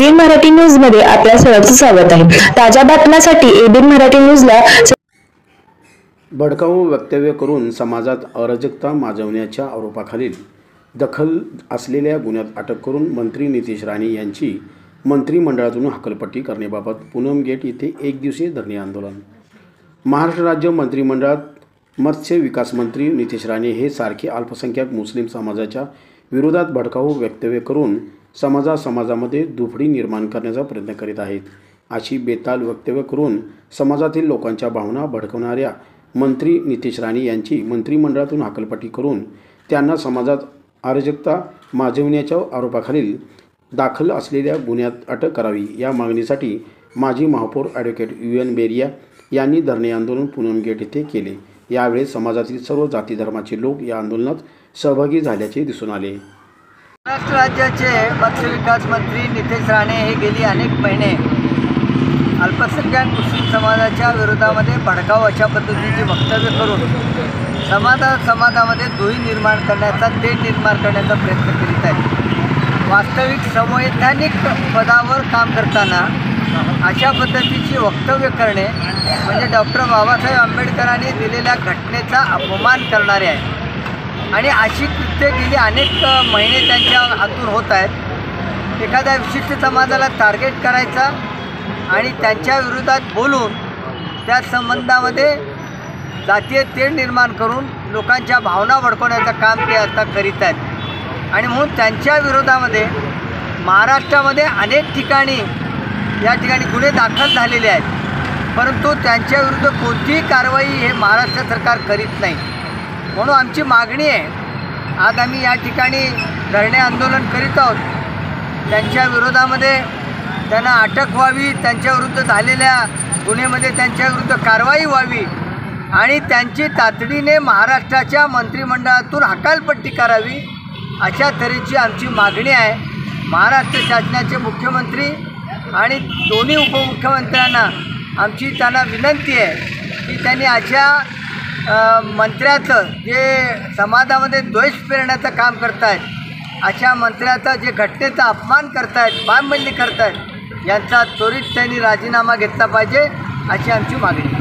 ABN Marathi news मध्ये आपल्या सर्वांचं स्वागत आहे। ताज्या बातम्यांसाठी एबीएन मराठी न्यूजला भडकाऊ वक्तव्य करून समाजात अराजकता माजवण्याच्या आरोपाखालील दखल असलेल्या गुन्ह्यात अटक करून मंत्री नितेश राणे यांची मंत्रिमंडळातून हकालपट्टी करण्याबाबत पूनम गेट येथे एक दिवसीय धरणे आंदोलन। महाराष्ट्र राज्य मंत्रिमंडळात मत्स्य विकास मंत्री नितेश राणे हे सारखे अल्पसंख्याक मुस्लिम समाजाच्या विरोधात भडकाऊ वक्तव्य करून समाजामध्ये दुफडी निर्माण करण्याचा प्रयत्न करीत आहेत। अशी बेताल वक्तव्य करून समाजातील लोकांच्या भावना भडकवणाऱ्या मंत्री नितेश राणे यांची मंत्रिमंडळातून हकालपट्टी करून त्यांना समाजात अराजकता माजवण्याच्या आरोपाखालील दाखल असलेल्या गुन्ह्यात अटक करावी या मागणीसाठी माजी महापौर ॲडव्होकेट UN बेरिया यांनी धरणे आंदोलन पूनम गेट येथे केले। यावेळी समाजातील सर्व जाती धर्माचे लोक या आंदोलनात सहभागी झाल्याचे दिसून आले। महाराष्ट्र राज्याचे मत्स्य विकास मंत्री नितेश राणे हे गेली अनेक महिने अल्पसंख्याक मुस्लिम समाजाच्या विरोधामध्ये भडकाऊ अशा पद्धतीची वक्तव्य करून समाजामध्ये दुही निर्माण करण्याचा तेढ निर्माण करण्याचा प्रयत्न करीत आहेत। वास्तविक संवैधानिक पदावर काम करताना अशा पद्धतीची वक्तव्य करणे म्हणजे डॉक्टर बाबासाहेब आंबेडकरांनी दिलेल्या घटनेचा अपमान करणारे आहे आणि अशी कृत्ये गेली अनेक महिने त्यांच्या हातून होत आहेत। एखाद्या विशिष्ट समाजाला टार्गेट करायचा आणि त्यांच्या विरोधात बोलून त्या संबंधामध्ये जातीय तेढ निर्माण करून लोकांच्या भावना भडकवण्याचं काम ते आता करीत आहेत आणि म्हणून त्यांच्या विरोधामध्ये महाराष्ट्रामध्ये अनेक ठिकाणी या ठिकाणी गुन्हे दाखल झालेले आहेत, परंतु त्यांच्या विरुद्ध कोणतीही कारवाई हे महाराष्ट्र सरकार करीत नाही। म्हणून आमची मागणी आहे, आज आम्ही या ठिकाणी धरणे आंदोलन करीत आहोत। त्यांच्या विरोधामध्ये त्यांना अटक व्हावी, त्यांच्याविरुद्ध झालेल्या गुन्ह्यामध्ये त्यांच्याविरुद्ध कारवाई व्हावी आणि त्यांची तातडीने महाराष्ट्राच्या मंत्रिमंडळातून हकालपट्टी करावी अशा तऱ्हेची आमची मागणी आहे। महाराष्ट्र शासनाचे मुख्यमंत्री आणि दोन्ही उपमुख्यमंत्र्यांना आमची त्यांना विनंती आहे की त्यांनी अशा मंत्र्याचं जे समाजामध्ये द्वेष पेरण्याचं काम करत आहेत, अशा मंत्र्याचा जे घटनेचा अपमान करत आहेत, बांधबंदी करत आहेत, यांचा त्वरित त्यांनी राजीनामा घेतला पाहिजे अशी आमची मागणी आहे।